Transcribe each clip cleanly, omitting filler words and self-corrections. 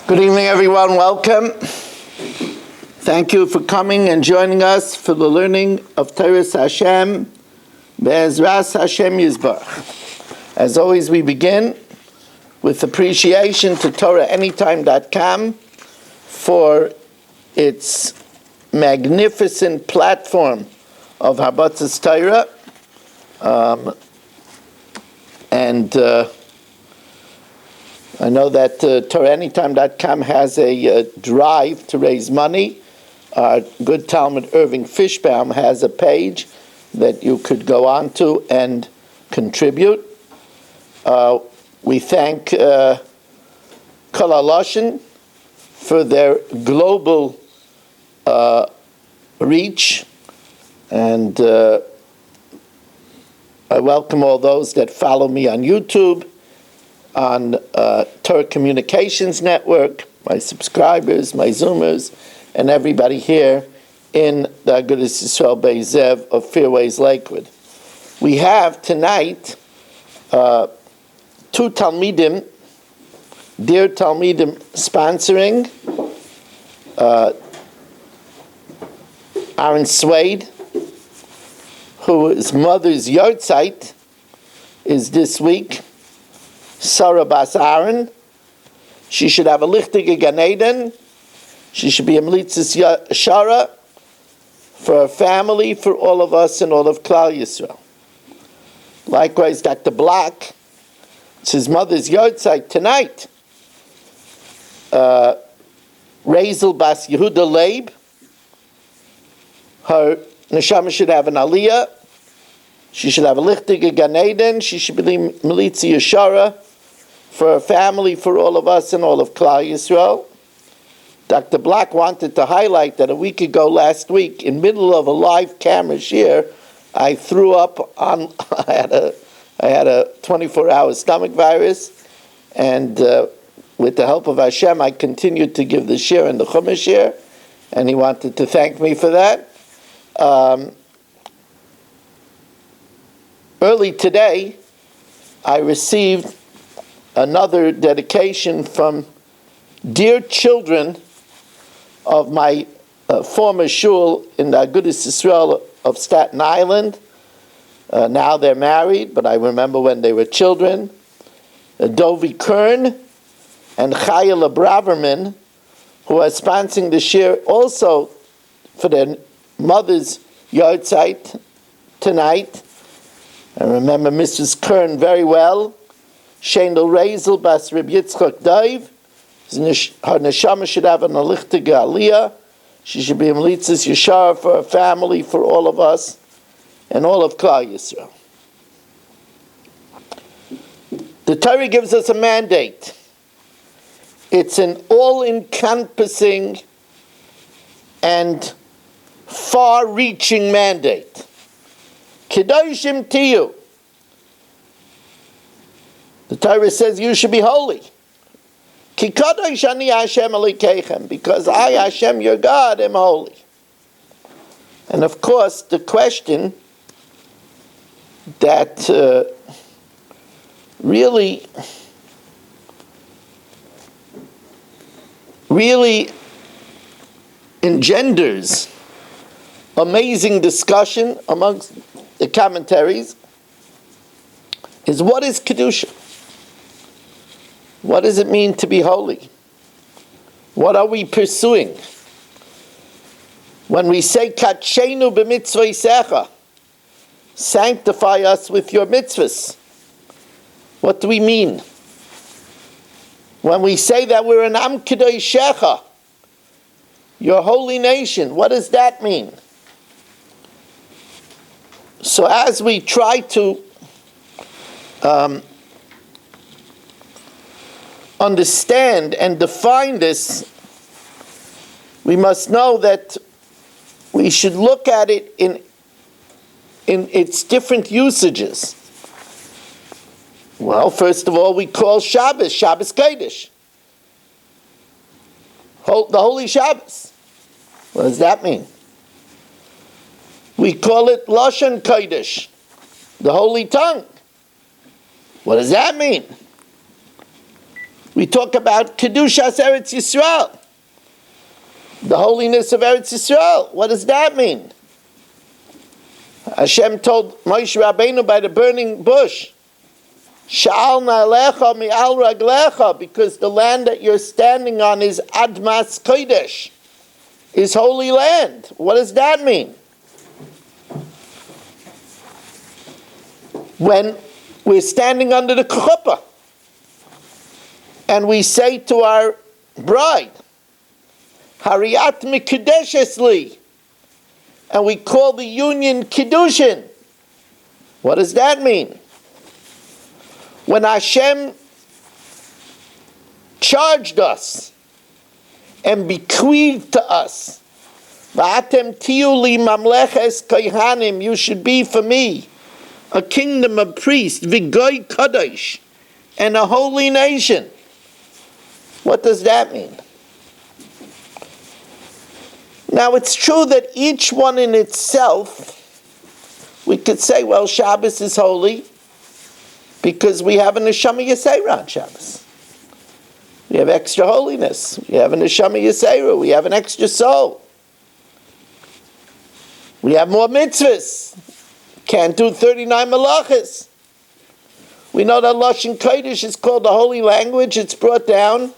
Good evening, everyone. Welcome. Thank you for coming and joining us for the learning of Torah Hashem, Be'ezras Hashem Yisbarach. As always, we begin with appreciation to TorahAnytime.com for its magnificent platform of Habatzas Torah. I know that TorahAnytime.com has a drive to raise money. Our good Talmud Irving Fishbaum has a page that you could go on to and contribute. We thank Kol HaLashon for their global reach, and I welcome all those that follow me on YouTube, on Torah Communications Network, my subscribers, my Zoomers, and everybody here in the Agudas Yisroel Be'ezev of Fairways, Lakewood. We have tonight two Talmidim, dear Talmidim, sponsoring Aaron Swade, whose mother's yahrzeit is this week. Sarah Bas Aaron, she should have a lichtige Gan Eden. She should be a Melitzis Shara for her family, for all of us, and all of Klal Yisrael. Likewise, Dr. Black, it's his mother's yahrzeit tonight. Razel Bas Yehuda Leib, her neshama should have an aliyah. She should have a lichtige Gan Eden. She should be Melitzi Yeshara for her family, for all of us, and all of Klal Yisrael. Dr. Black wanted to highlight that a week ago, last week, in middle of a live camera share, I threw up on. I had a 24-hour stomach virus, and with the help of Hashem, I continued to give the share and the Chumash share, and he wanted to thank me for that. Early today, I received another dedication from dear children of my former Shul in the Agudas Yisroel of Staten Island. Now they're married, but I remember when they were children. Dovi Kern and Chayla Braverman, who are sponsoring the shir also for their mother's yahrzeit tonight. I remember Mrs. Kern very well. Shendel Razel Bas Reb Yitzchak Daiv. Her neshama should have an alichtige aliyah. She should be a Melitzis Yeshar for her family, for all of us, and all of Klal Yisrael. The Torah gives us a mandate. It's an all-encompassing and far-reaching mandate. Kedoshim tiyu. The Torah says you should be holy. Ki kadosh ani Hashem Elokeichem, because I, Hashem, your God, am holy. And of course, the question that really engenders amazing discussion amongst the commentaries is, what is Kedusha? What does it mean to be holy? What are we pursuing? When we say Kachenu b'mitzvah, sanctify us with your mitzvahs, what do we mean? When we say that we're an Am Kedoshecha, your holy nation, what does that mean? So as we try to understand and define this, we must know that we should look at it in its different usages. Well, first of all, we call Shabbos Kodesh. The Holy Shabbos. What does that mean? We call it Lashon Kodesh, the Holy Tongue. What does that mean? We talk about Kedushas Eretz Yisroel, the holiness of Eretz Yisroel. What does that mean? Hashem told Moshe Rabbeinu by the burning bush, Sha'al na'alecha mi'al raglecha, because the land that you're standing on is Admas Kodesh, is holy land. What does that mean? When we're standing under the chuppah, and we say to our bride, Hariyat mikudeshes li, and we call the union Kedoshim. What does that mean? When Hashem charged us and bequeathed to us, V'atem tiyu li mamleches kohanim, you should be for me a kingdom of priests, v'goy kadosh, and a holy nation. What does that mean? Now, it's true that each one in itself, we could say, well, Shabbos is holy because we have a neshama yesera on Shabbos. We have extra holiness. We have a neshama yesera. We have an extra soul. We have more mitzvahs. Can't do 39 malachas. We know that Lashon Kodesh is called the holy language. It's brought down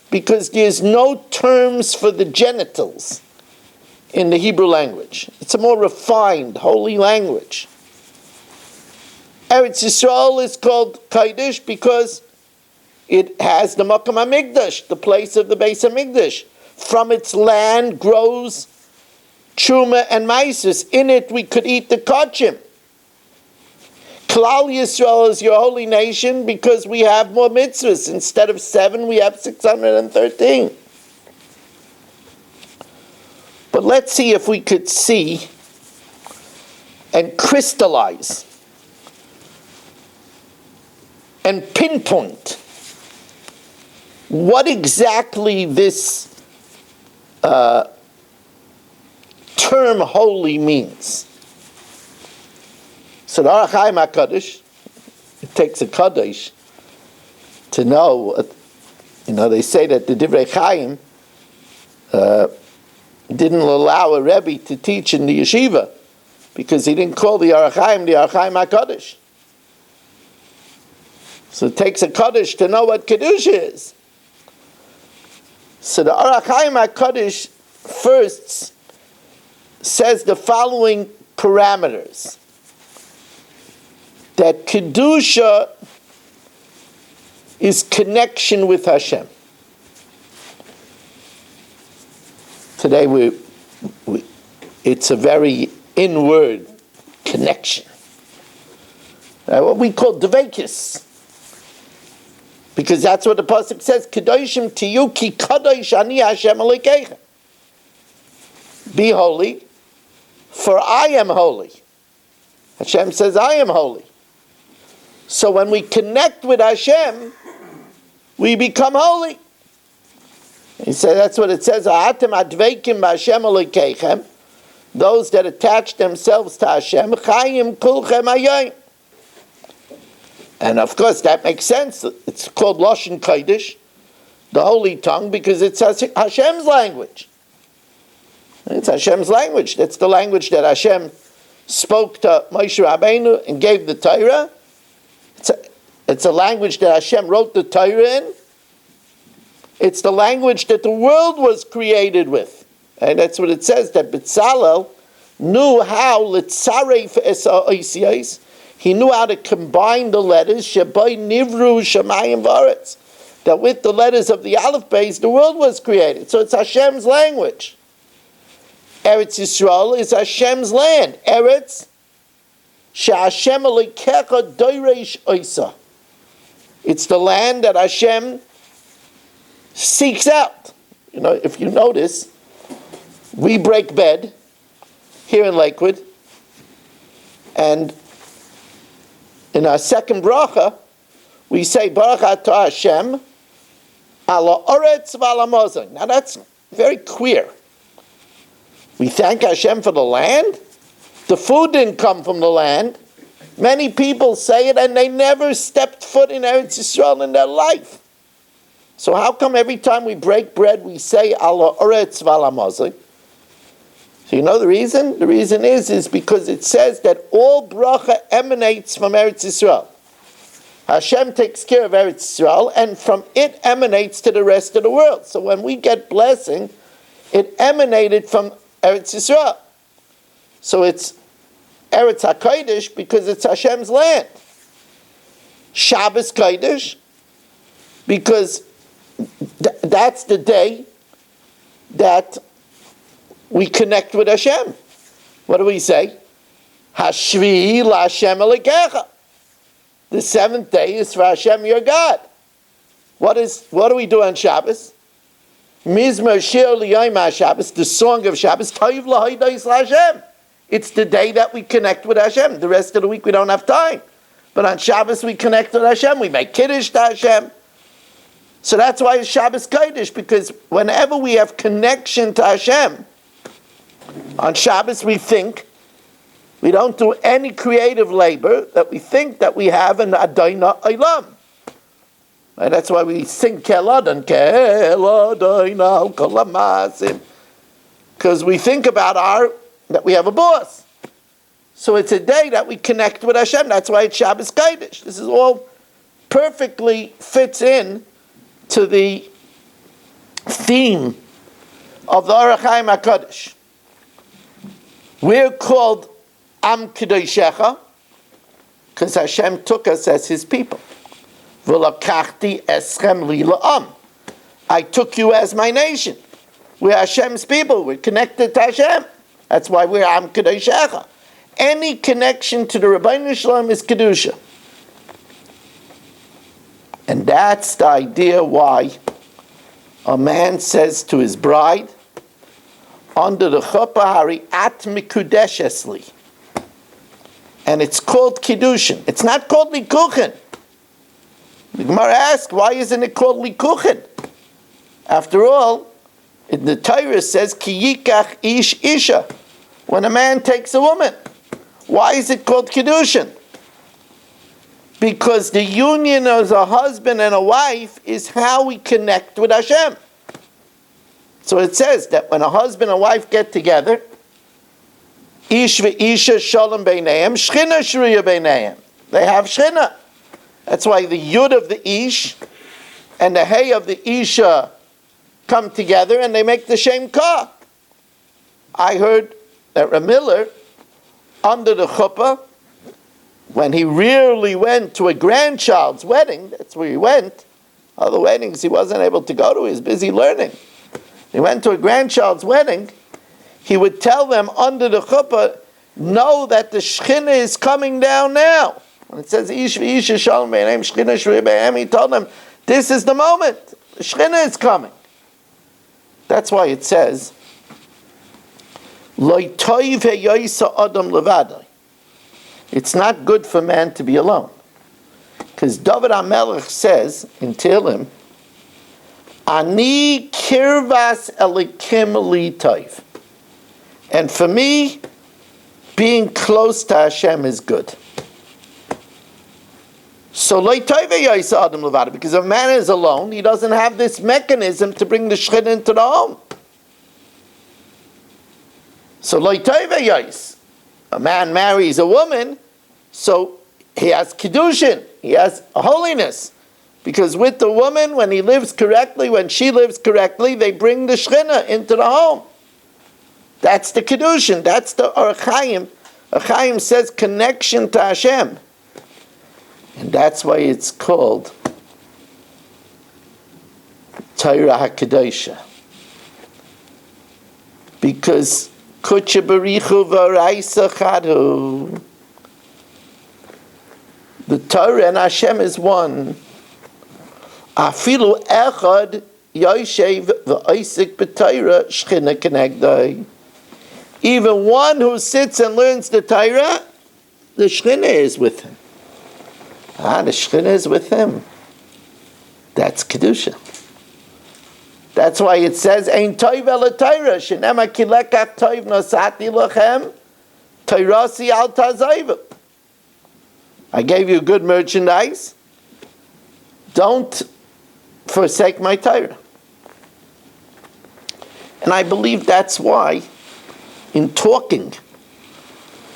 because there's no terms for the genitals in the Hebrew language. It's a more refined, holy language. Eretz Yisrael is called Kodesh because it has the Makom HaMikdash, the place of the Beis HaMikdash. From its land grows Truma and Maisus. In it we could eat the Kochim. Klal Yisrael is your holy nation because we have more mitzvahs. Instead of 7, we have 613. But let's see if we could see and crystallize and pinpoint what exactly this term holy means. So the Orach Chaim HaKadosh, it takes a Kadosh to know, they say that the Divrei Chaim didn't allow a Rebbe to teach in the yeshiva because he didn't call the Orach Chaim HaKadosh. So it takes a Kadosh to know what Kedusha is. So the Orach Chaim HaKadosh first says the following parameters. That Kedusha is connection with Hashem. Today it's a very inward connection. What we call Dvekis. Because that's what the Pasuk says, Kedoshim tiyu ki kadosh ani Hashem Elokeichem. Be holy, for I am holy. Hashem says, I am holy. So when we connect with Hashem, we become holy. He said that's what it says. Those that attach themselves to Hashem, chayim kulchem hayom. And of course that makes sense. It's called Lashon Kodesh, the holy tongue, because it's Hashem's language. It's Hashem's language. That's the language that Hashem spoke to Moshe Rabbeinu and gave the Torah. It's a language that Hashem wrote the Torah in. It's the language that the world was created with. And that's what it says, that B'Tzalel knew how litzaref es ha'osiyos. He knew how to combine the letters, Shabai Nivru Shamayim Varetz. That with the letters of the Aleph Beis, the world was created. So it's Hashem's language. Eretz Yisrael is Hashem's land. Eretz Sha'Hashem Elokecha Doiresh Oisa. It's the land that Hashem seeks out. If you notice, we break bed here in Lakewood, and in our second bracha, we say Baruch Atah Hashem ala oretz v'ala mozon. Now that's very clear. We thank Hashem for the land. The food didn't come from the land. Many people say it and they never stepped foot in Eretz Yisrael in their life. So how come every time we break bread we say ala oretz v'ala mazik? So you know the reason? The reason is because it says that all bracha emanates from Eretz Yisrael. Hashem takes care of Eretz Yisrael, and from it emanates to the rest of the world. So when we get blessing, it emanated from Eretz Yisrael. So it's Eretz HaKodesh because it's Hashem's land. Shabbos Kodesh because that's the day that we connect with Hashem. What do we say? Hashvi LaHashem Elokecha. The seventh day is for Hashem your God. What do we do on Shabbos? Mizmor Shir L'Yom HaShabbos, the song of Shabbos, Toiv L'Hodos LaHashem. It's the day that we connect with Hashem. The rest of the week we don't have time. But on Shabbos we connect with Hashem. We make Kiddush to Hashem. So that's why it's Shabbos Kodesh, because whenever we have connection to Hashem, on Shabbos we think, we don't do any creative labor, that we think that we have an Adonai Olam. And that's why we sing Keladon, Keladon, Kolamasim. Because we think about that we have a boss. So it's a day that we connect with Hashem. That's why it's Shabbos Kodesh. This is all perfectly fits in to the theme of the Orach Chaim HaKadosh. We're called Am Kedoshecha because Hashem took us as His people. V'lakachti eschem li la'am. I took you as my nation. We're Hashem's people. We're connected to Hashem. That's why we're Am Kedoshecha. Any connection to the Rabbeinu Shalom is Kedusha. And that's the idea why a man says to his bride, under the chuppah hari at mikudeshesli. And it's called Kiddushin. It's not called Likuchen. The Gemara asks, why isn't it called Likuchen? After all, in the Torah says, Ki yikach ish isha. When a man takes a woman. Why is it called Kiddushin? Because the union as a husband and a wife is how we connect with Hashem. So it says that when a husband and wife get together, Ish ve'isha shalom beineim, shchina shruya beineim. They have shchina. That's why the yud of the ish and the hey of the isha come together and they make the shem ka. I heard that Ramiller, under the chuppah, when he rarely went to a grandchild's wedding, that's where he went. Other weddings he wasn't able to go to, he was busy learning. He went to a grandchild's wedding, he would tell them under the chuppah, know that the Shekhinah is coming down now. When it says, Ish v'isha shalom b'neim, Shekhinah shruya b'neim, he told them, this is the moment. The Shekhinah is coming. That's why it says, Lo toiv heyoisa adam levadai. It's not good for man to be alone. Because David HaMelech says in Tehillim, Ani kirvas elikim li toiv. And for me, being close to Hashem is good. So lo toiv heyoisa adam levadai. Because if a man is alone, he doesn't have this mechanism to bring the Shekhinah into the home. So lo toiv heyoisa. A man marries a woman, so he has Kedoshim, he has a holiness. Because with the woman, when he lives correctly, when she lives correctly, they bring the Shekhinah into the home. That's the Kedoshim, that's the Orach Chaim. Orach Chaim says connection to Hashem. And that's why it's called Torah HaKadosha. Because Kutsha Barichu V'Oraisa Chadu. The Torah and Hashem is one. Afilu echad yoshev v'oisik b'Torah shchina kenegdai. Even one who sits and learns the Torah, the Shekhinah is with him. The Shekhinah is with him. That's Kedusha. That's why it says, Ein toiv el Torah, shenema kilekach toiv nosati lachem, Torasi al tazayvu. I gave you good merchandise. Don't forsake my Torah. And I believe that's why, in talking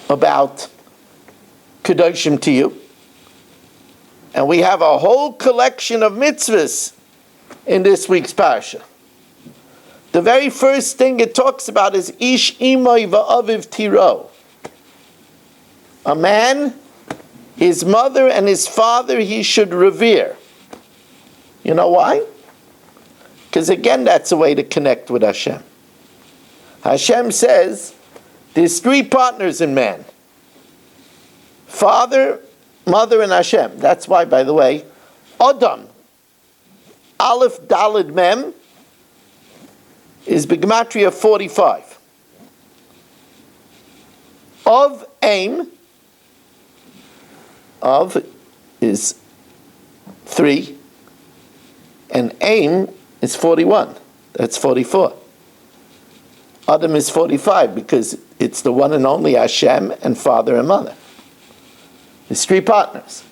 about Kedoshim to you, and we have a whole collection of mitzvahs in this week's parsha. The very first thing it talks about is Ish Imoi Va'aviv Tiro. A man, his mother and his father he should revere. You know why? Because again, that's a way to connect with Hashem. Hashem says there's three partners in man: father, mother, and Hashem. That's why, by the way, Adam, Aleph Daled Mem, is B'gematria 45. Of Aim, of is 3, and Aim is 41. That's 44. Adam is 45 because it's the one and only Hashem and father and mother. There's three partners.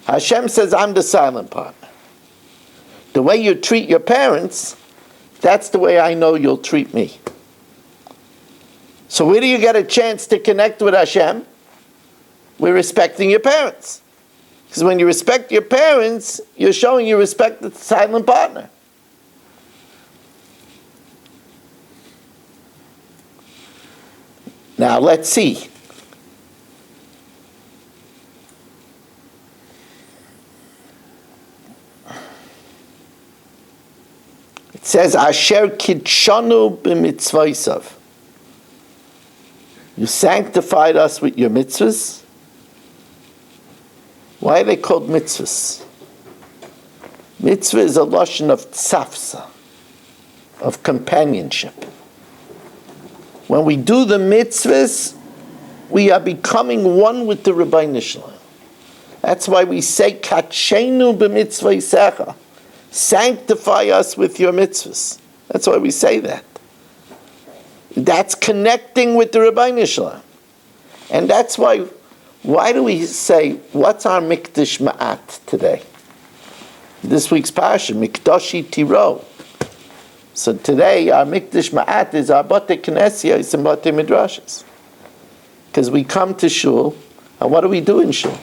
Hashem says, I'm the silent partner. The way you treat your parents, that's the way I know you'll treat me. So where do you get a chance to connect with Hashem? We're respecting your parents. Because when you respect your parents, you're showing you respect the silent partner. Now let's see. It says, Asher kitshanu b'mitzvaysav. You sanctified us with your mitzvahs. Why are they called mitzvahs? Mitzvah is a lashon of tzafsa, of companionship. When we do the mitzvahs, we are becoming one with the Rebbeinu Shalom. That's why we say, Katshenu b'mitzvaysecha. Sanctify us with your mitzvahs. That's why we say that. That's connecting with the Rebbeinu Shalom. And that's why do we say, what's our Mikdash Ma'at today? This week's Parsha, Mikdashi Tiro. So today, our Mikdash Ma'at is our Bate Knesset and Bate Midrashas. Because we come to Shul, and what do we do in Shul?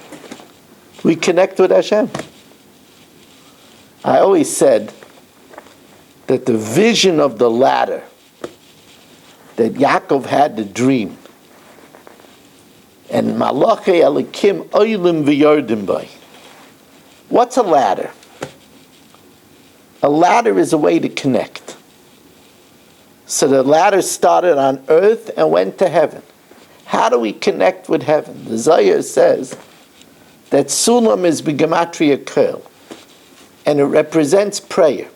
We connect with Hashem. I always said that the vision of the ladder that Yaakov had the dream, and Malachi Elikim Oilim V'Yardim Bay. What's a ladder? A ladder is a way to connect. So the ladder started on earth and went to heaven. How do we connect with heaven? The Zohar says that Sulam is B'gematria Kel, and it represents prayer.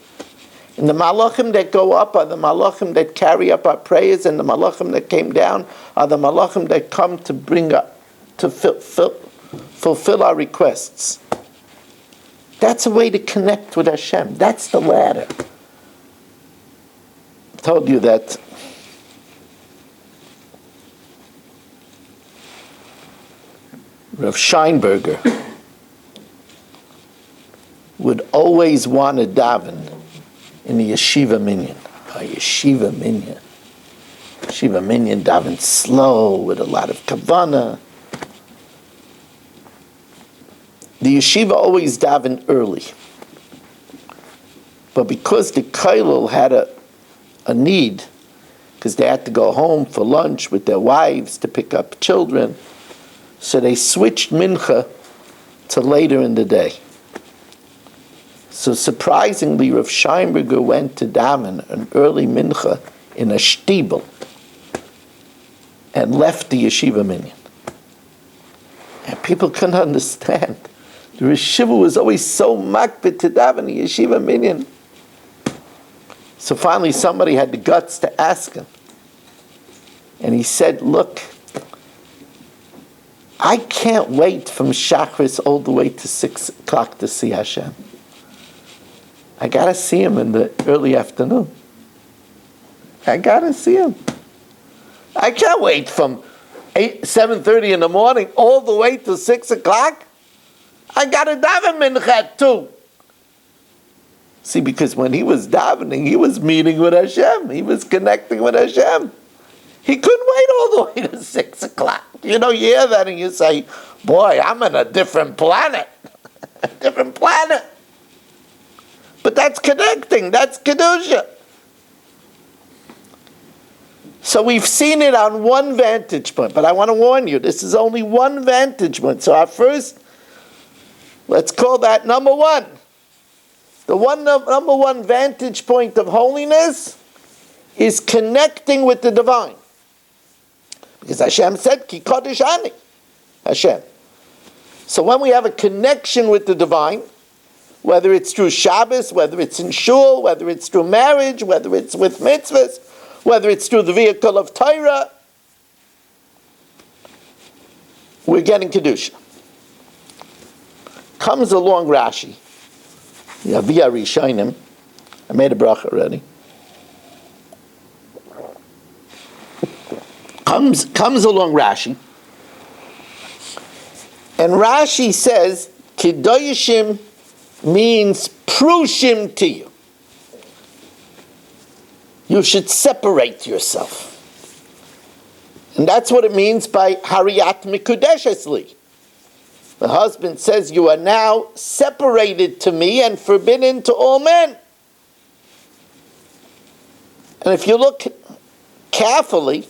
And the malachim that go up are the malachim that carry up our prayers, and the malachim that came down are the malachim that come to bring up, to fulfill our requests. That's a way to connect with Hashem. That's the ladder. I told you that Rav Scheinberger would always want to daven in the yeshiva minyan. A yeshiva minyan. Yeshiva minyan daven slow with a lot of kavanah. The yeshiva always daven early. But because the kollel had a need, because they had to go home for lunch with their wives to pick up children, so they switched mincha to later in the day. So surprisingly, Rav Scheinberger went to daven an early mincha in a shtibel and left the yeshiva minyan. And people couldn't understand. The yeshiva was always so makbid to daven the yeshiva minyan. So finally somebody had the guts to ask him. And he said, look, I can't wait from Shachris all the way to 6 o'clock to see Hashem. I got to see him in the early afternoon. I got to see him. I can't wait from 7:30 in the morning all the way to 6 o'clock. I got to daven mincha too. See, because when he was davening, he was meeting with Hashem. He was connecting with Hashem. He couldn't wait all the way to 6 o'clock. You hear that and you say, boy, I'm in a different planet. A different planet. But that's connecting. That's Kedusha. So we've seen it on one vantage point. But I want to warn you, this is only one vantage point. So our first, let's call that number one. The number one vantage point of holiness is connecting with the divine. Because Hashem said, Ki Kodesh Ani, Hashem. So when we have a connection with the divine, whether it's through Shabbos, whether it's in Shul, whether it's through marriage, whether it's with mitzvahs, whether it's through the vehicle of Torah, we're getting Kedusha. Comes along Rashi. Yavia Rishonim. I made a bracha already. Comes along Rashi. And Rashi says, Kedoshim means prushim to you. You should separate yourself. And that's what it means by Hariyat Mikudeshesli. The husband says, you are now separated to me and forbidden to all men. And if you look carefully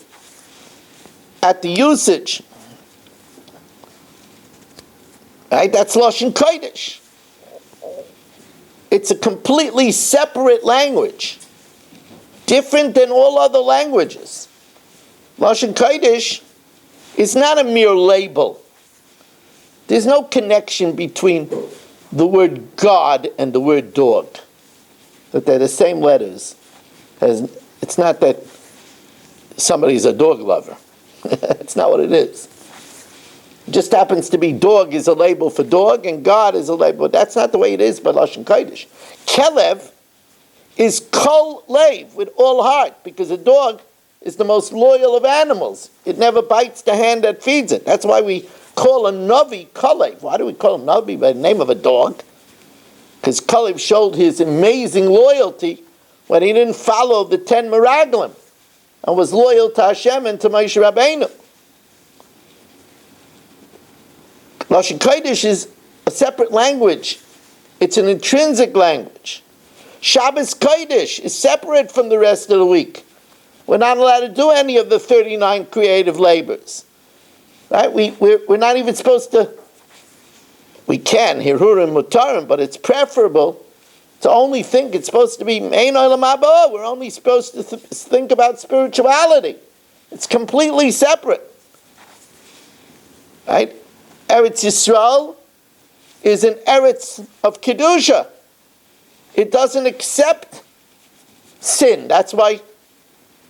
at the usage, right, that's Lashon Kodesh. It's a completely separate language, different than all other languages. Lashon Kodesh is not a mere label. There's no connection between the word God and the word dog. That they're the same letters. It's not that somebody's a dog lover. It's not what it is. It just happens to be dog is a label for dog and God is a label. But that's not the way it is by Lashon Kodesh. Kelev is kol lev, with all heart, because a dog is the most loyal of animals. It never bites the hand that feeds it. That's why we call a Navi Kalev. Why do we call him Navi by the name of a dog? Because Kalev showed his amazing loyalty when he didn't follow the 10 Meraglim and was loyal to Hashem and to Moshe Rabbeinu. Lashon Kodesh is a separate language. It's an intrinsic language. Shabbos Kodesh is separate from the rest of the week. We're not allowed to do any of the 39 creative labors. Right? We're not even supposed to, we can, Hirurim Mutarim, but it's preferable to only think it's supposed to be Mein Olam Haba. We're only supposed to think about spirituality. It's completely separate. Right? Eretz Yisroel is an Eretz of Kedusha. It doesn't accept sin. That's why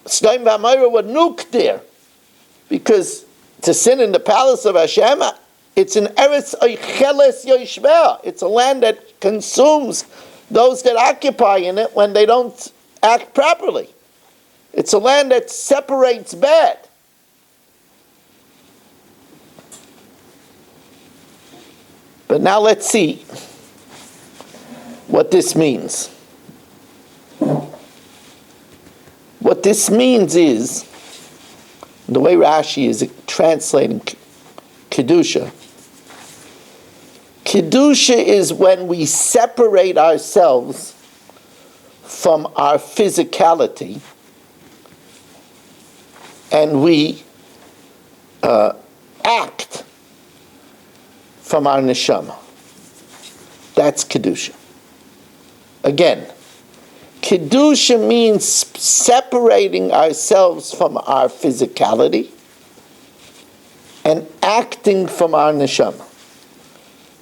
Sdom v'Amorah were nuked there. Because to sin in the palace of Hashem, it's an Eretz Oicheles Yoshveh. It's a land that consumes those that occupy in it when they don't act properly. It's a land that separates bad. But now let's see what this means. What this means is, the way Rashi is translating Kedusha. Kedusha is when we separate ourselves from our physicality and we act from our neshama. That's Kedusha. Again, Kedusha means separating ourselves from our physicality and acting from our neshama.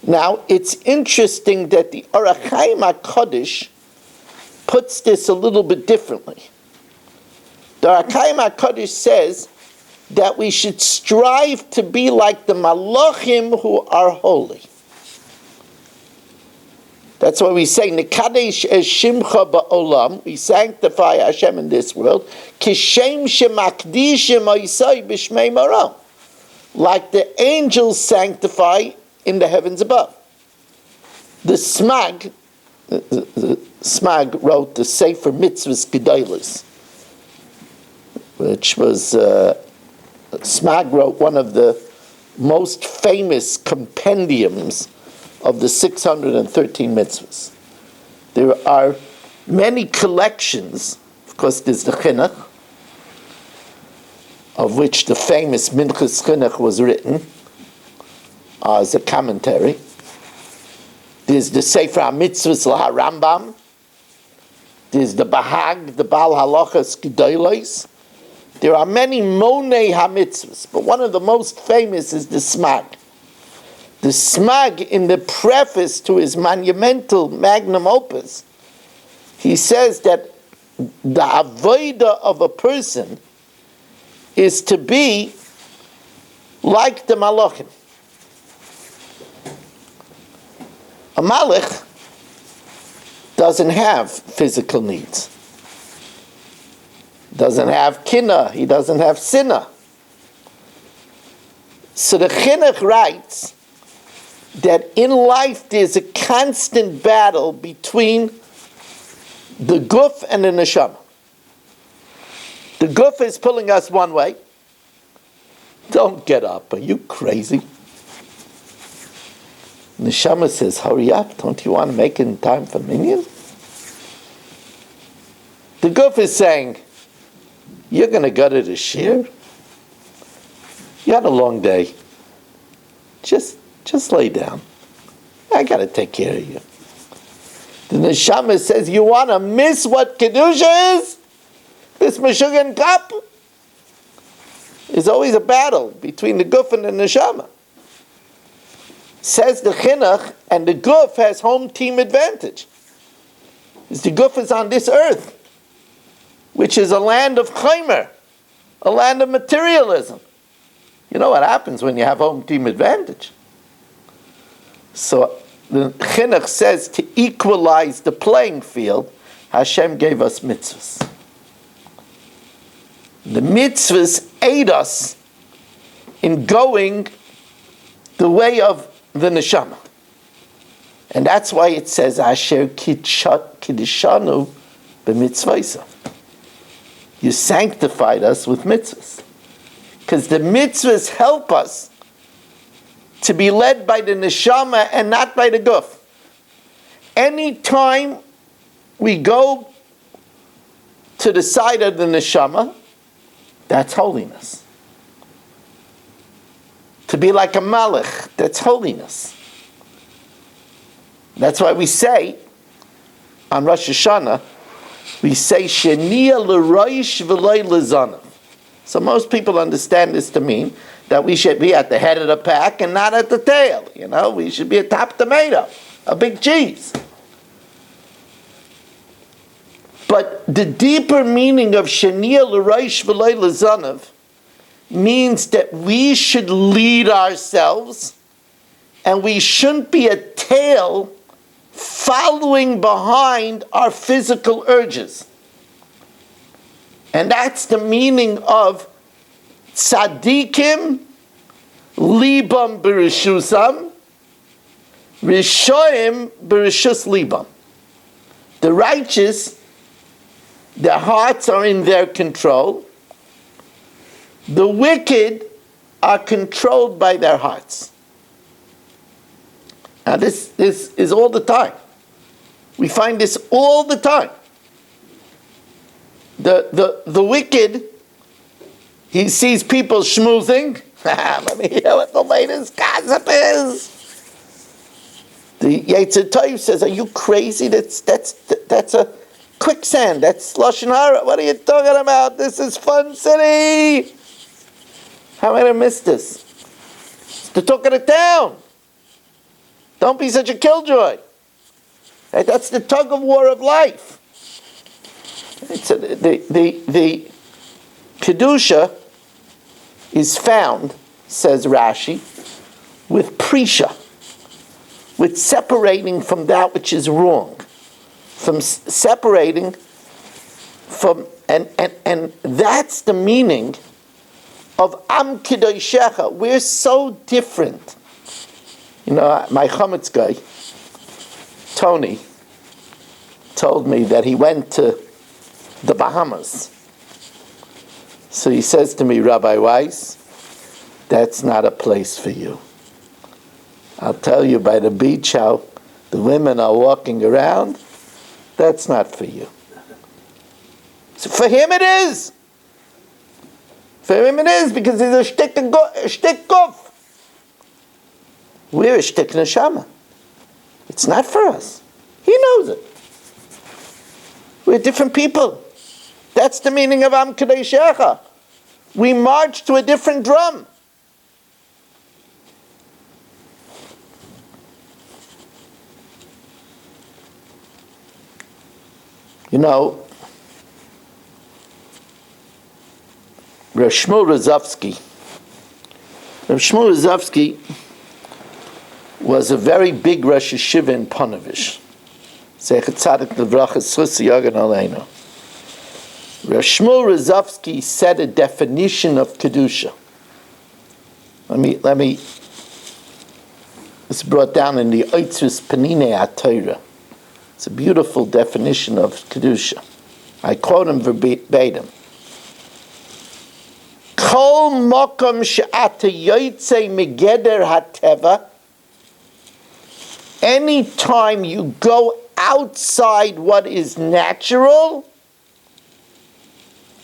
Now, it's interesting that the Orach Chaim HaKadosh puts this a little bit differently. The Orach Chaim HaKadosh says that we should strive to be like the Malachim who are holy. That's why we say, Nekadesh es shimcha ba'olam, we sanctify Hashem in this world, kishem shemakdishim oisai b'shmei maram, like the angels sanctify in the heavens above. The smag, the Smag wrote the Sefer Mitzvahs Gedolos, which was, Smag wrote one of the most famous compendiums of the 613 mitzvahs. There are many collections. Of course, there's the Chinuch, of which the famous Minchas Chinuch was written as a commentary. There's the Sefer HaMitzvahs LaHarambam. There's the Bahag, the Baal Halachas Gedolos. There are many Monei HaMitzvahs, but one of the most famous is the Smag. The Smag, in the preface to his monumental magnum opus, he says that the avodah of a person is to be like the malachim. A malach doesn't have physical needs. Doesn't have kinna, he doesn't have sinna. So the Chinuch writes that in life there's a constant battle between the guf and the neshama. The guf is pulling us one way. Don't get up, are you crazy? Neshama says, hurry up, don't you want to make it in time for minyan? The guf is saying, you're going to go to the shir? You had a long day. Just lay down. I got to take care of you. The neshama says, you want to miss what Kedusha is? This Meshuggah cup? There's always a battle between the guf and the neshama. Says the Chinuch, and the guf has home team advantage. Because the guf is on this earth, which is a land of chaimer, a land of materialism. You know what happens when you have home team advantage. So the Chinuch says to equalize the playing field, Hashem gave us mitzvahs. The mitzvahs aid us in going the way of the neshama. And that's why it says, Asher kiddishanu b'mitzvaysa. You sanctified us with mitzvahs. Because the mitzvahs help us to be led by the neshama and not by the guf. Anytime we go to the side of the neshama, that's holiness. To be like a malach, that's holiness. That's why we say, on Rosh Hashanah, we say, Sheniya l'roish v'loy l'zanav. So most people understand this to mean that we should be at the head of the pack and not at the tail. You know, we should be a top tomato, a big cheese. But the deeper meaning of Sheniya l'roish v'loy l'zanav means that we should lead ourselves and we shouldn't be a tail following behind our physical urges. And that's the meaning of tzadikim libam b'rishusam, rishoim b'rishus libam. The righteous, their hearts are in their control. The wicked are controlled by their hearts. Now this is all the time. We find this all the time. The wicked, he sees people schmoozing. Let me hear what the latest gossip is. The Yetzer Tov says, are you crazy? That's a quicksand. That's Lashon Hara. What are you talking about? This is Fun City. How am I going to miss this? It's the talk of the town. Don't be such a killjoy. That's the tug of war of life. It's the Kedusha is found, says Rashi, with Prisha, with separating from that which is wrong, from separating from, and that's the meaning of Am Kedoshecha. We're so different. You know, my chametz guy, Tony, told me that he went to the Bahamas. So he says to me, Rabbi Weiss, that's not a place for you. I'll tell you by the beach how the women are walking around. That's not for you. So for him it is. For him it is because he's a shtick guf. We're a shtick neshama. It's not for us. He knows it. We're different people. That's the meaning of Am Kadeshecha. We march to a different drum. You know, Rav Shmuel Rozovsky was a very big Rosh Yeshiva in Ponevezh. Zeichet Tzadik Livracha Tzrusi Yogan Aleinu. Rav Shmuel Rozovsky said a definition of Kedusha. Let me, it's brought down in the Oitzrus Penine HaTorah. It's a beautiful definition of Kedusha. I quote him verbatim. Kol mokom she'ata yotzei megeder hateva. Any time you go outside what is natural,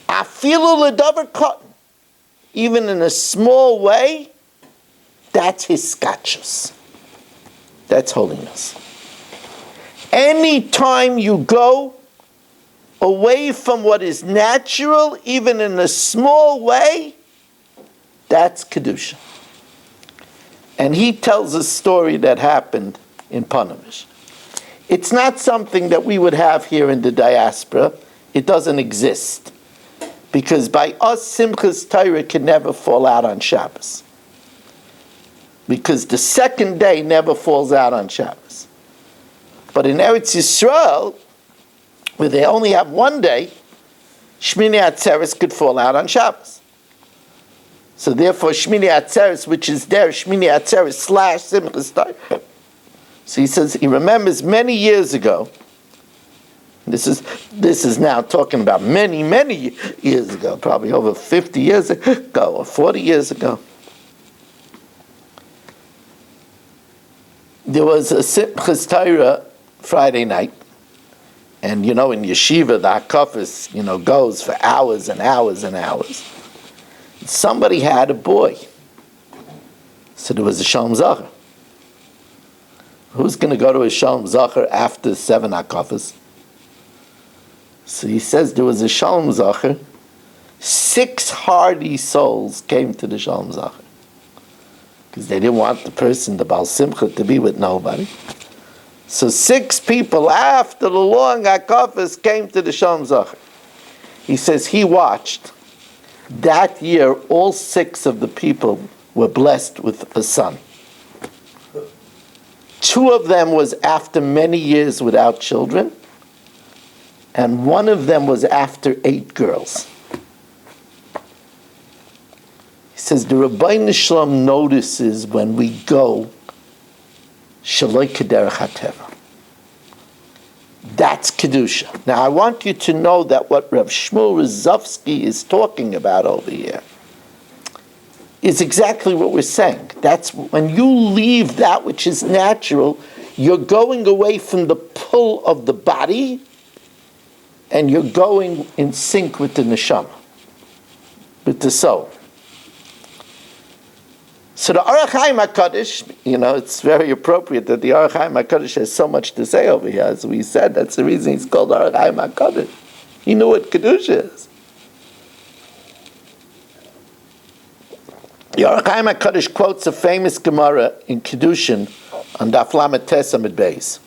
afilu ledavar katan, even in a small way, that's hiskachus. That's holiness. Any time you go away from what is natural, even in a small way, that's Kedusha. And he tells a story that happened in Ponevezh. It's not something that we would have here in the diaspora. It doesn't exist. Because by us, Simchas Torah can never fall out on Shabbos. Because the second day never falls out on Shabbos. But in Eretz Yisroel, where they only have one day, Shmini Atzeres could fall out on Shabbos. So therefore, Shmini Atzeres, which is there, Shmini Atzeres / Simchas Torah. So he says he remembers many years ago. This is now talking about many years ago, probably over 50 years ago or 40 years ago. There was a Simchas Torah Friday night, and in yeshiva the hakafis goes for hours and hours and hours. Somebody had a boy, so there was a Shalom Zachar. Who's going to go to a Shalom Zachar after 7 hakafis? So he says there was a Shalom Zachar. 6 hardy souls came to the Shalom Zachar because they didn't want the Baal Simcha, to be with nobody. So 6 people after the long hakafis came to the Shalom Zachar. He says he watched. That year, all 6 of the people were blessed with a son. 2 of them was after many years without children, and 1 of them was after 8 girls. He says the Rabbeinu Shalom notices when we go Shaloi Kederech HaTeva. That's Kedusha. Now I want you to know that what Rav Shmuel Rozovsky is talking about over here is exactly what we're saying. That's when you leave that which is natural, you're going away from the pull of the body and you're going in sync with the neshama, with the soul. So the Orach Chaim HaKadosh, it's very appropriate that the Orach Chaim HaKadosh has so much to say over here. As we said, that's the reason he's called Orach Chaim HaKadosh. He knew what Kedusha is. The Orach Chaim HaKadosh quotes a famous Gemara in Kedoshim on Daf Lamed Tes Amud Beis.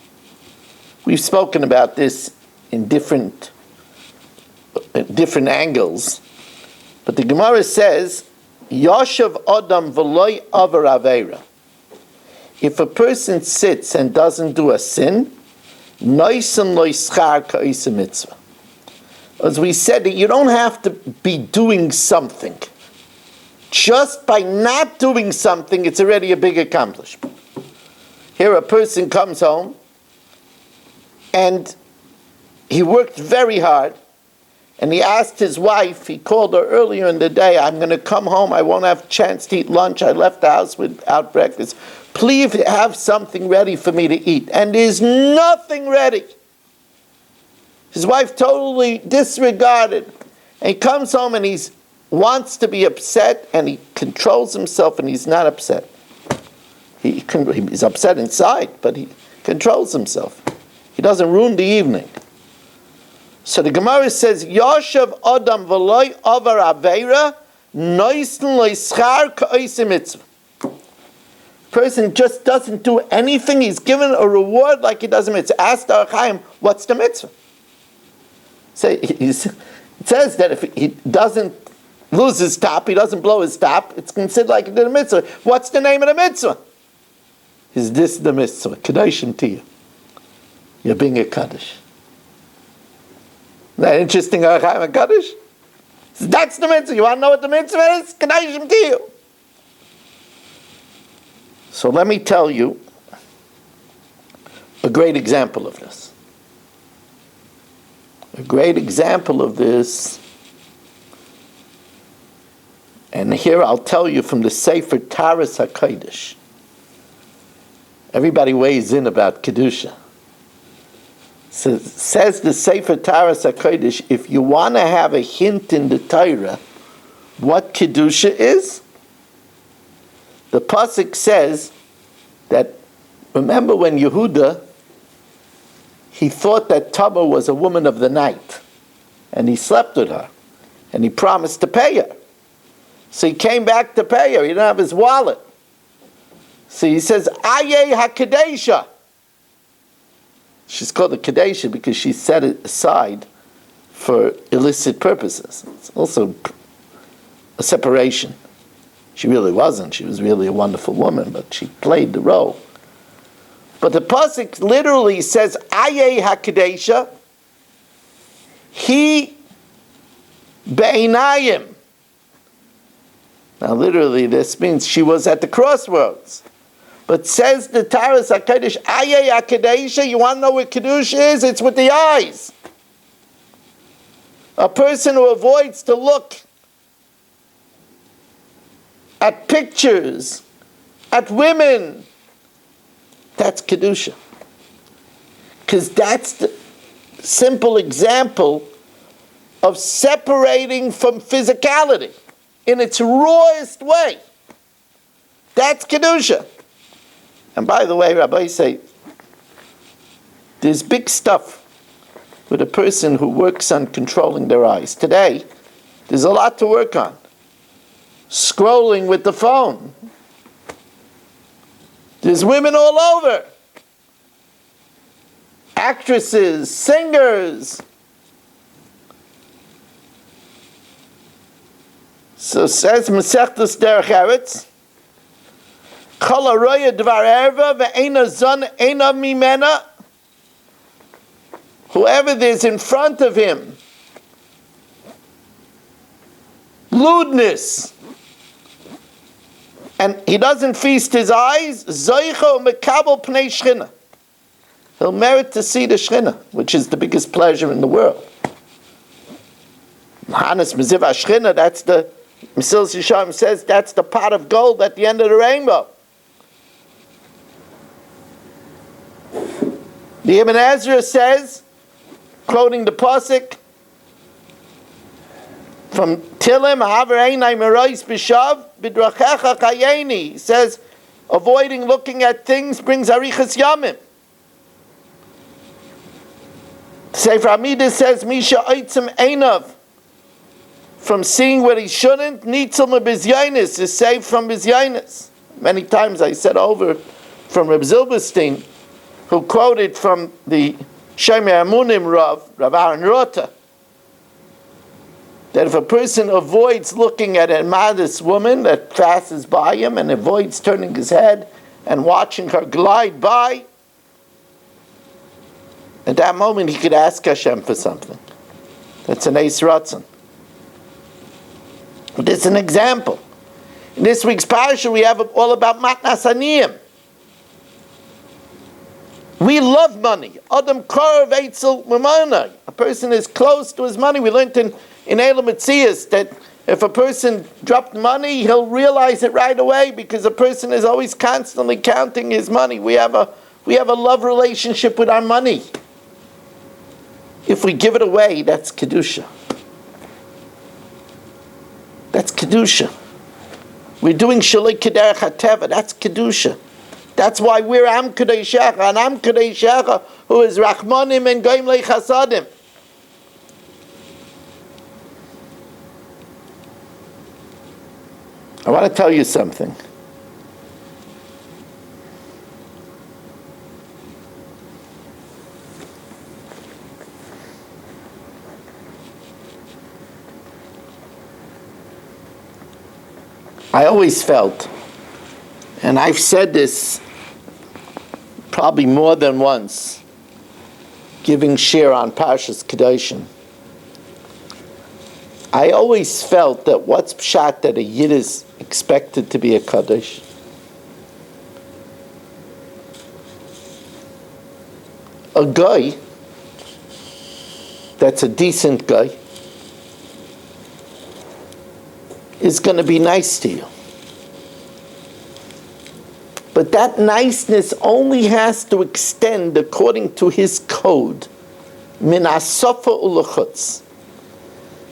We've spoken about this in different angles, but the Gemara says, Yoshev Adam v'loy aver aveira. If a person sits and doesn't do a sin, noisim loy schar ka'isa mitzvah. As we said, that you don't have to be doing something. Just by not doing something, it's already a big accomplishment. Here a person comes home and he worked very hard, and he asked his wife, he called her earlier in the day, I'm going to come home, I won't have a chance to eat lunch, I left the house without breakfast. Please have something ready for me to eat. And there's nothing ready. His wife totally disregarded. And he comes home and he wants to be upset, and he controls himself, and he's not upset. He's upset inside, but he controls himself. He doesn't ruin the evening. So the Gemara says, Yoshev Adam v'loy avar aveira, noisen loischar ka'osim mitzvah. Person just doesn't do anything, he's given a reward like he does a mitzvah. Ask the Chaim, what's the mitzvah? It says that if he doesn't lose his top, he doesn't blow his top, it's considered like he did a mitzvah. What's the name of the mitzvah? Is this the mitzvah? Kedoshim to you. You're being a Kaddish. Isn't that interesting, Chaim and Kaddish? That's the mitzvah. You want to know what the mitzvah is? Kedoshim to you. So let me tell you a great example of this. A great example of this, and here I'll tell you from the Sefer Taras HaKodesh. Everybody weighs in about Kedusha. So, says the Sefer Taras HaKodesh, if you want to have a hint in the Torah what Kedusha is, the Pasuk says that, remember when Yehuda, he thought that Tamar was a woman of the night, and he slept with her, and he promised to pay her. So he came back to pay her. He didn't have his wallet. So he says, Aye HaKadesha. She's called a Kadesha because she set it aside for illicit purposes. It's also a separation. She really wasn't. She was really a wonderful woman, but she played the role. But the pasuk literally says, Aye HaKadesha, he be'inayim. Now literally this means she was at the crossroads. But says the Taras HaKodesh, Aye HaKadesha, you want to know what Kedusha is? It's with the eyes. A person who avoids to look at pictures, at women, that's Kedusha. Because that's the simple example of separating from physicality in its rawest way. That's Kedusha. And by the way, Rabbi say, there's big stuff with a person who works on controlling their eyes. Today, there's a lot to work on. Scrolling with the phone. There's women all over. Actresses, singers. So says Masechtas Derech Eretz, Kol haroya dvar erva ve'eina zon eina mimena. Whoever there's in front of him, lewdness, and he doesn't feast his eyes, zoicha mekabel pnei shchina. He'll merit to see the shchina, which is the biggest pleasure in the world. Hanas meziv shchina, that's the Mesilas Yesharim says that's the pot of gold at the end of the rainbow. The Ibn Ezra says, quoting the pasuk from Tilim, Haver Einai Merois Bishav Bidrachecha Chayeni, he says, avoiding looking at things brings Arichas Yamim. Sefer Amidah says, Misha Eitzim Einav, from seeing what he shouldn't, Nitzel Mebizyanis, is saved from Bizyanis. Many times I said over from Reb Zilberstein, who quoted from the Shemer Amunim Rav Aaron Rota, that if a person avoids looking at a modest woman that passes by him and avoids turning his head and watching her glide by, at that moment he could ask Hashem for something. That's an Eis Ratzon. But it's an example. In this week's parasha we have all about Matnas Aniyim. We love money. Adam Karav Eitzel Mamana. A person is close to his money. We learned in Elam Metzias that if a person dropped money, he'll realize it right away because a person is always constantly counting his money. We have a love relationship with our money. If we give it away, that's Kedusha. That's Kedusha. We're doing Shalei Kederech HaTeva. That's Kedusha. That's why we're Am Kedoshecha, and Am Kedoshecha, who is Rachmanim and Goim Lechasadim. I want to tell you something. I always felt, and I've said this probably more than once, giving share on Parshas Kedoshim. I always felt that what's pshat that a Yid is expected to be a Kaddish? A guy that's a decent guy is going to be nice to you. But that niceness only has to extend according to his code. Min asofa ulachutz.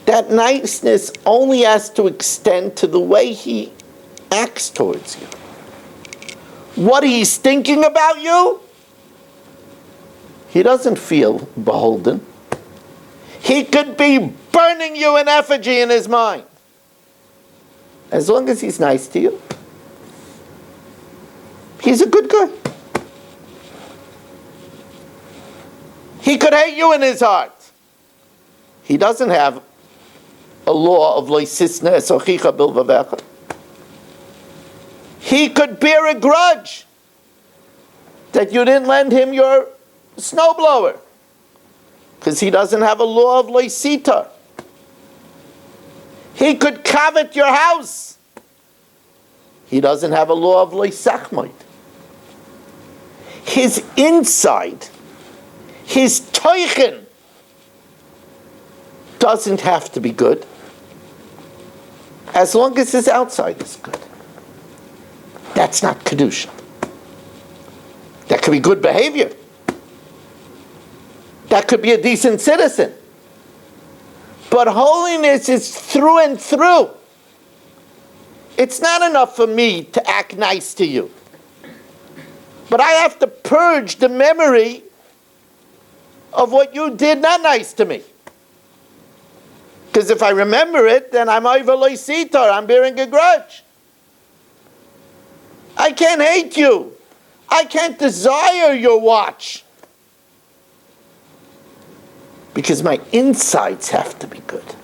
That niceness only has to extend to the way he acts towards you. What he's thinking about you, he doesn't feel beholden. He could be burning you in effigy in his mind. As long as he's nice to you, he's a good guy. He could hate you in his heart. He doesn't have a law of leisisna esochicha bilvavecha. He could bear a grudge that you didn't lend him your snowblower because he doesn't have a law of leisita. He could covet your house. He doesn't have a law of leisachmoid. His inside, his teichen, doesn't have to be good as long as his outside is good. That's not Kedusha. That could be good behavior. That could be a decent citizen. But holiness is through and through. It's not enough for me to act nice to you. But I have to purge the memory of what you did not nice to me. Because if I remember it, then I'm over loisitar, I'm bearing a grudge. I can't hate you. I can't desire your watch. Because my insides have to be good.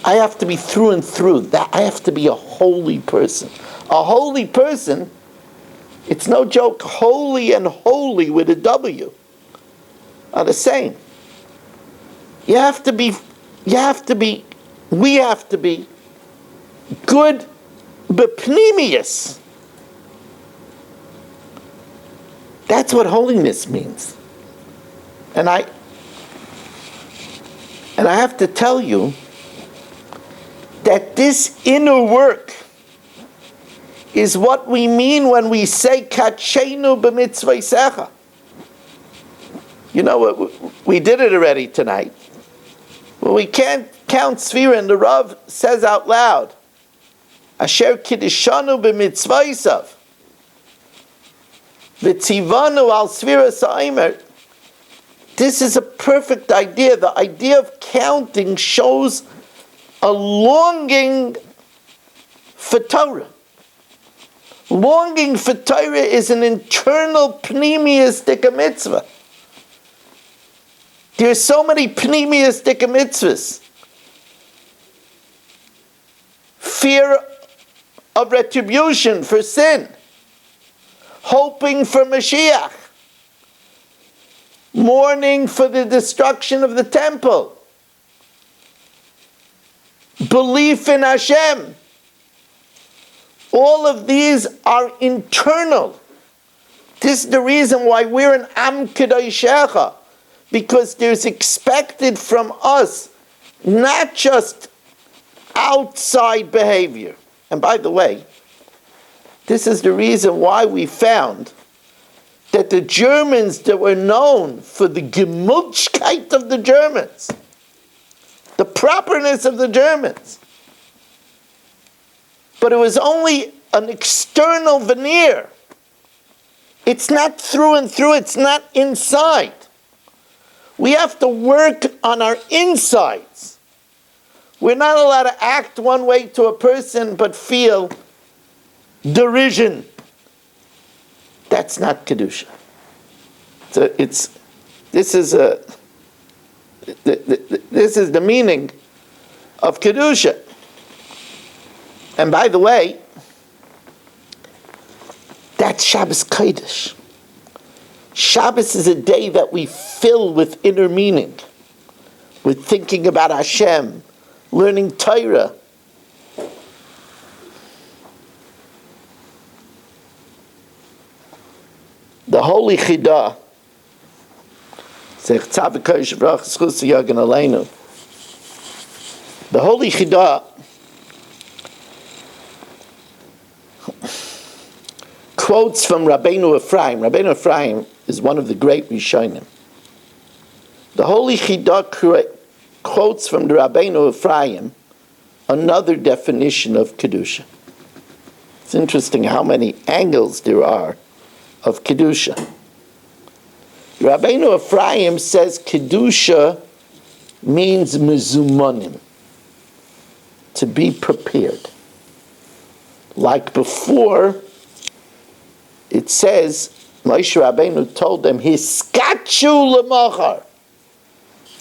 I have to be through and through. That I have to be a holy person. A holy person, it's no joke, holy and holy with a W are the same. We have to be good bepnimius. That's what holiness means. And I have to tell you that this inner work is what we mean when we say kachenu b'mitzvaysecha. You know, we did it already tonight. Well, we can't count Sfira, and the Rav says out loud, Asher kiddishanu b'mitzvaysav, v'tzivanu al Sfira sa'imer. This is a perfect idea. The idea of counting shows a longing for Torah. Longing for Torah is an internal pneumiistic mitzvah. There's so many pneumiistic mitzvahs. Fear of retribution for sin. Hoping for Mashiach. Mourning for the destruction of the temple. Belief in Hashem. All of these are internal This is the reason why we're an Am Kedoshecha, because there's expected from us not just outside behavior. And by the way, this is the reason why we found that the Germans that were known for the Gemütlichkeit of the Germans, the properness of the Germans, but it was only an external veneer. It's not through and through, it's not inside. We have to work on our insides. We're not allowed to act one way to a person but feel derision. That's not Kedusha. So this is the meaning of Kedusha. And by the way, that's Shabbos Kodesh. Shabbos is a day that we fill with inner meaning, with thinking about Hashem, learning Torah. The Holy Chidah, the Holy Chidah quotes from Rabbeinu Ephraim. Rabbeinu Ephraim is one of the great Rishonim. The Holy Chidah quotes from the Rabbeinu Ephraim another definition of Kedusha. It's interesting how many angles there are of Kedusha. Rabbeinu Ephraim says Kedusha means mezumanim, to be prepared. Like before, it says, Moshe Rabbeinu told them, Hiskachu lemachar,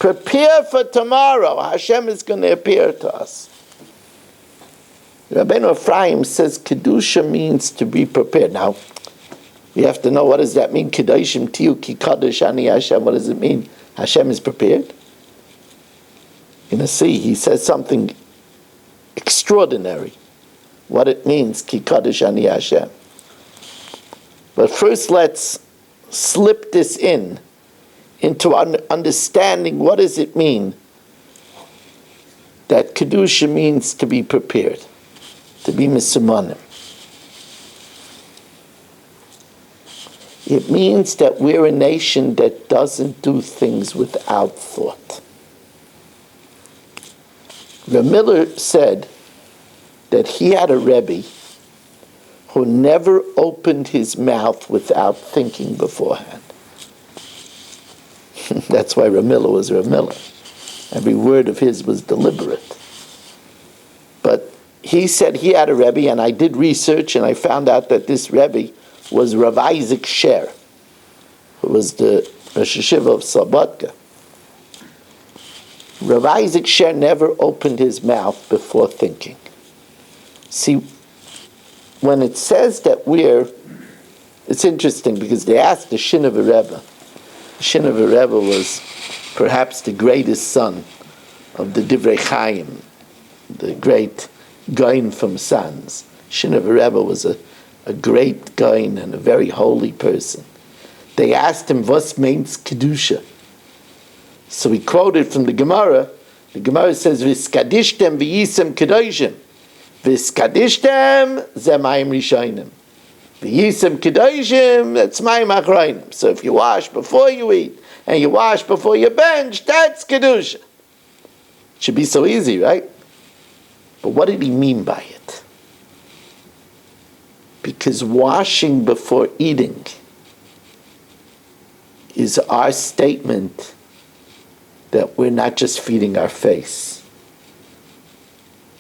prepare for tomorrow. Hashem is going to appear to us. Rabbeinu Ephraim says Kedusha means to be prepared. Now, we have to know, what does that mean? Kedoshim tiyu ki kadosh ani Hashem. What does it mean? Hashem is prepared? You're going to see, he says something extraordinary. What it means, ki kadosh ani Hashem. But first let's slip this into understanding what does it mean that Kedusha means to be prepared, to be misumanim. It means that we're a nation that doesn't do things without thought. The Miller said that he had a Rebbe who never opened his mouth without thinking beforehand. That's why Ramilla was Ramilla. Every word of his was deliberate. But he said he had a Rebbe, and I did research, and I found out that this Rebbe was Rav Isaac Sher, who was the Rosh Hashiva of Slobodka. Rav Isaac Sher never opened his mouth before thinking. See, when it says that it's interesting because they asked the Shinover Rebbe. The Shinover Rebbe was perhaps the greatest son of the Divrei Chaim, the great Gaon from Sanz. Shinover Rebbe was a great Gaon and a very holy person. They asked him, "Was means Kedusha?" So he quoted from the Gemara. The Gemara says, "V'skadishtem v'yisem kedoshim." V'skadishtem ze mayim rishonim. V'yisem kedoshim, that's mayim achronim. So if you wash before you eat, and you wash before you bench, that's Kedusha. It should be so easy, right? But what did he mean by it? Because washing before eating is our statement that we're not just feeding our face.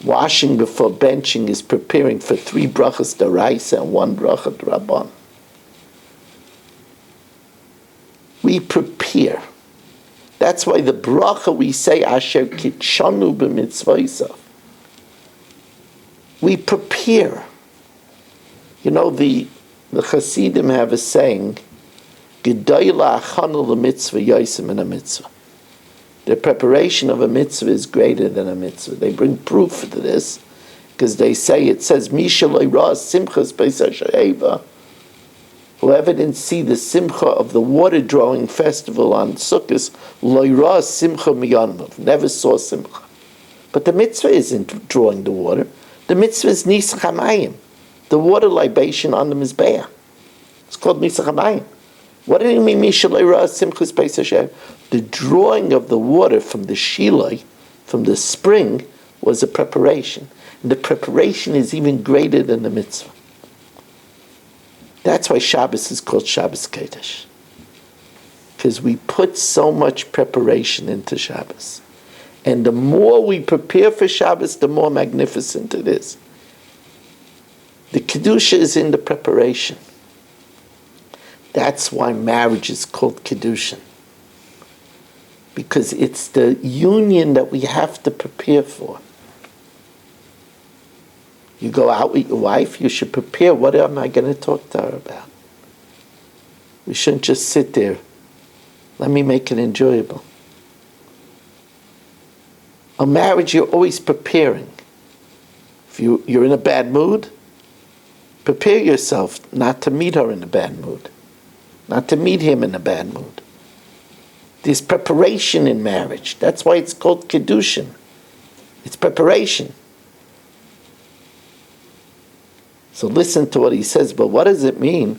Washing before benching is preparing for 3 brachas d'oraisa and 1 bracha d'rabban. We prepare. That's why the bracha we say, Asher kitshanu b'mitzvaysa. We prepare. You know, the Hasidim have a saying, Gedayla achanu l'mitzvah yosim in a mitzvah. The preparation of a mitzvah is greater than a mitzvah. They bring proof to this because they say, it says, Misha lo'ira simchas beis ha'sha'eva. Whoever didn't see the simcha of the water-drawing festival on Sukkot, lo yira simcha miyanov, never saw simcha. But the mitzvah isn't drawing the water. The mitzvah is nisach hamayim, the water libation on the mizbeach. It's called nisach hamayim. What did it mean, Misha lo yira simchas beis Hashem? The drawing of the water from the shiloi, from the spring, was a preparation. And the preparation is even greater than the mitzvah. That's why Shabbos is called Shabbos Kedosh. Because we put so much preparation into Shabbos. And the more we prepare for Shabbos, the more magnificent it is. The Kedusha is in the preparation. That's why marriage is called Kedushin. Because it's the union that we have to prepare for. You go out with your wife, you should prepare, what am I going to talk to her about? We shouldn't just sit there. Let me make it enjoyable. A marriage, you're always preparing. If you're in a bad mood, prepare yourself not to meet her in a bad mood, not to meet him in a bad mood. There's preparation in marriage. That's why it's called Kedushin. It's preparation. So listen to what he says, but what does it mean?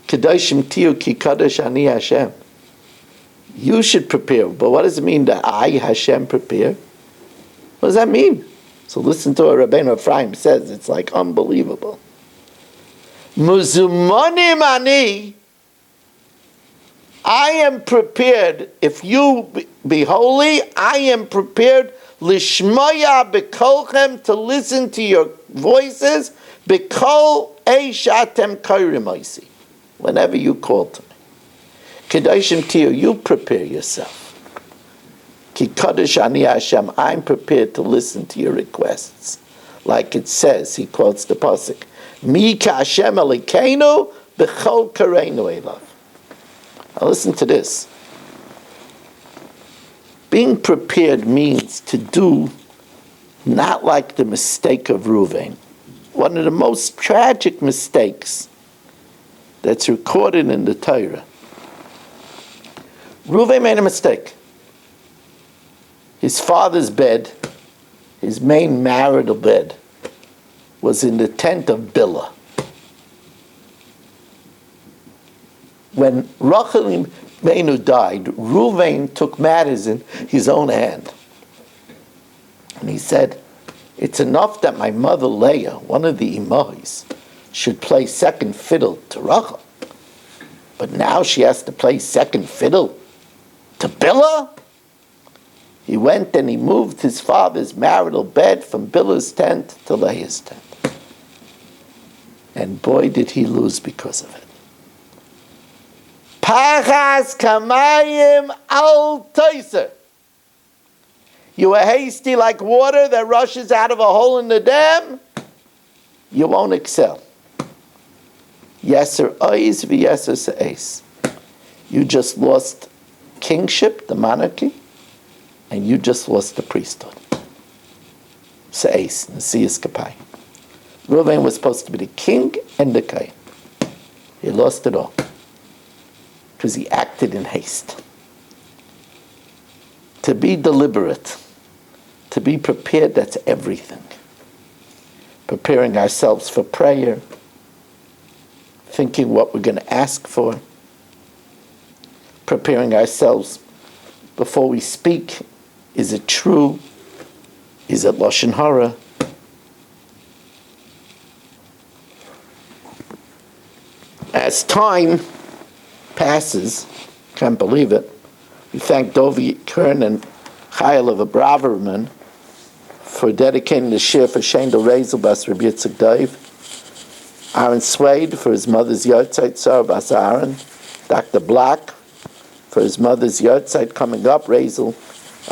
Kedoshim tiyu ki kadosh ani Hashem. You should prepare, but what does it mean that I, Hashem, prepare? What does that mean? So listen to what Rabbeinu Ephraim says. It's like unbelievable. Muzumanim ani, I am prepared. If you be holy, I am prepared lishmaya bekolchem, to listen to your voices, bekol eishatem kairimaisi, whenever you call to me. Kedoshim tiyu, you prepare yourself. Ki kadosh ani Hashem, I'm prepared to listen to your requests. Like it says, he quotes the pasuk, Mi ka Hashem Elokeinu b'chol kareinu elav. Now listen to this. Being prepared means to do not like the mistake of Reuven. One of the most tragic mistakes that's recorded in the Torah. Reuven made a mistake. His father's bed, his main marital bed, was in the tent of Bilhah. When Rachel Imenu died, Reuven took matters in his own hand. And he said, it's enough that my mother Leah, one of the Imahis, should play second fiddle to Rachel. But now she has to play second fiddle to Bilhah? He went and he moved his father's marital bed from Bilhah's tent to Leah's tent. And boy, did he lose because of it. Pachas kamayim al taiser. You were hasty like water that rushes out of a hole in the dam. You won't excel. Yeser ois v'yeser se'es. You just lost kingship, the monarchy, and you just lost the priesthood. Se'es, Nesias Kapai. Reuven was supposed to be the king and the kohen. He lost it all because he acted in haste. To be deliberate, to be prepared, that's everything. Preparing ourselves for prayer, thinking what we're going to ask for, preparing ourselves before we speak. Is it true? Is it Lashon Hara? As time passes, can't believe it, we thank Dovi Kern and Chayil of Abraverman for dedicating the shir for Shendel Rezel Bas Rabbi Yitzchak Dov, Aaron Swade for his mother's Yortzeit Sarah Bas Aaron, Dr. Black for his mother's Yortzeit coming up, Rezel,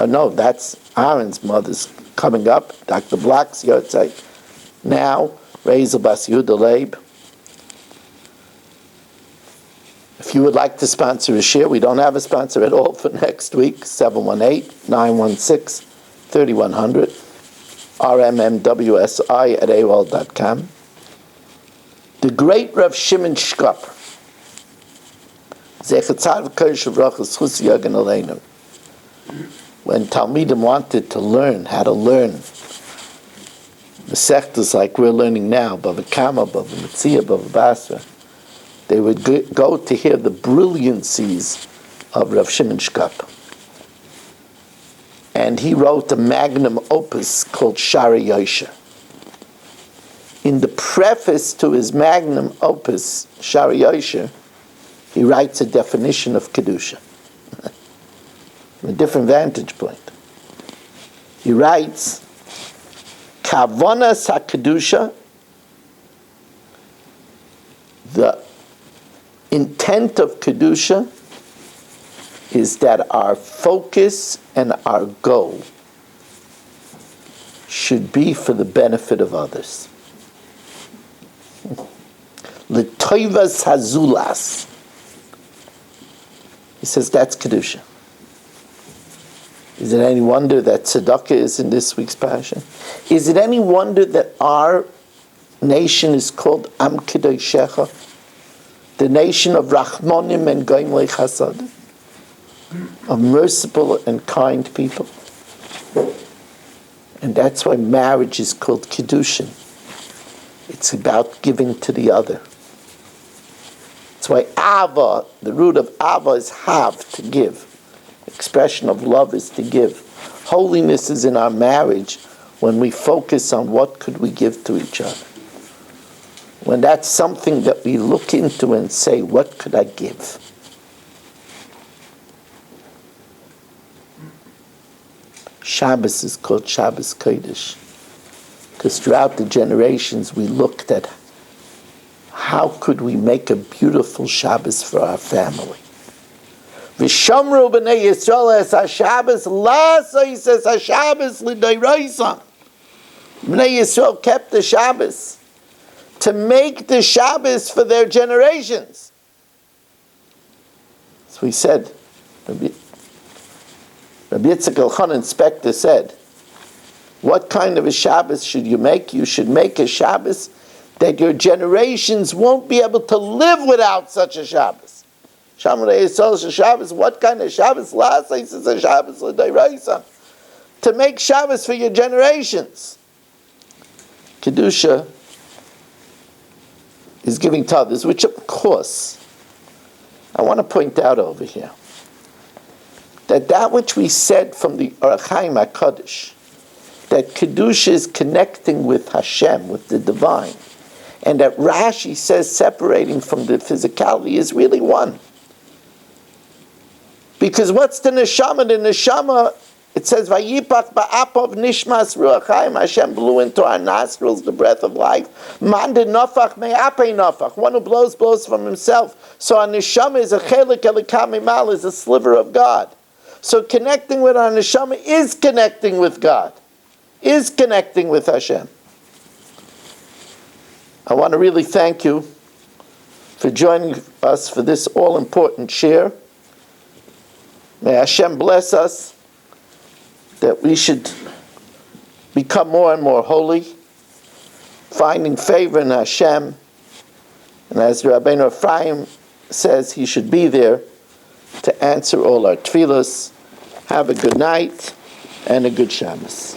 no, that's Aaron's mother's coming up, Dr. Black's Yortzeit now, Rezel Bas Yehuda Leib. If you would like to sponsor a share, we don't have a sponsor at all for next week, 718-916-3100, rmmwsi@aol.com. The great Rav Shimon Shkopper, when Talmidim wanted to learn how to learn the sectors like we're learning now, Bava Kama, Bava Metzia, Bava Basra, they would go to hear the brilliancies of Rav Shimon Shkopper. And he wrote a magnum opus called Shari Yosher. In the preface to his magnum opus, Shari Yosher, he writes a definition of Kedusha. From a different vantage point. He writes, Kavonas HaKedusha, the intent of Kedusha is that our focus and our goal should be for the benefit of others. L'toivas hazulas. He says that's Kedusha. Is it any wonder that tzedakah is in this week's parasha? Is it any wonder that our nation is called Am Kedoshecha, the nation of Rachmonim and Goimlei Chasad, of merciful and kind people? And that's why marriage is called Kedushin. It's about giving to the other. That's why Ava, the root of Ava is have, to give. Expression of love is to give. Holiness is in our marriage when we focus on what could we give to each other. When that's something that we look into and say, what could I give? Shabbos is called Shabbos Kodesh because throughout the generations we looked at how could we make a beautiful Shabbos for our family. V'shamru b'nei Yisroel es ha-Shabbos la'asa, he says, ha-Shabbos l'dayraisa. B'nei Yisroel kept the Shabbos to make the Shabbos for their generations. So he said, Rabbi Yitzchak Elchanan Spector said, what kind of a Shabbos should you make? You should make a Shabbos that your generations won't be able to live without such a Shabbos. Shamrei Yisrael Shabbos, what kind of Shabbos? Last he says a Shabbos l'dayraisa. To make Shabbos for your generations. Kedusha is giving to others, which of course, I want to point out over here, that which we said from the Orach Chaim HaKadosh, that Kedusha is connecting with Hashem, with the divine, and that Rashi says separating from the physicality is really one. Because what's the neshama? The neshama, it says, Vayipach ba'apov nishmas ruach chaim, Hashem blew into our nostrils the breath of life. Man de nafach me'apei nafach, one who blows from himself. So our neshama is a chelik elikam imal, is a sliver of God. So connecting with our neshama is connecting with God, is connecting with Hashem. I want to really thank you for joining us for this all-important share. May Hashem bless us that we should become more and more holy, finding favor in Hashem. And as Rabbeinu Ephraim says, he should be there to answer all our tefillas. Have a good night and a good Shabbos.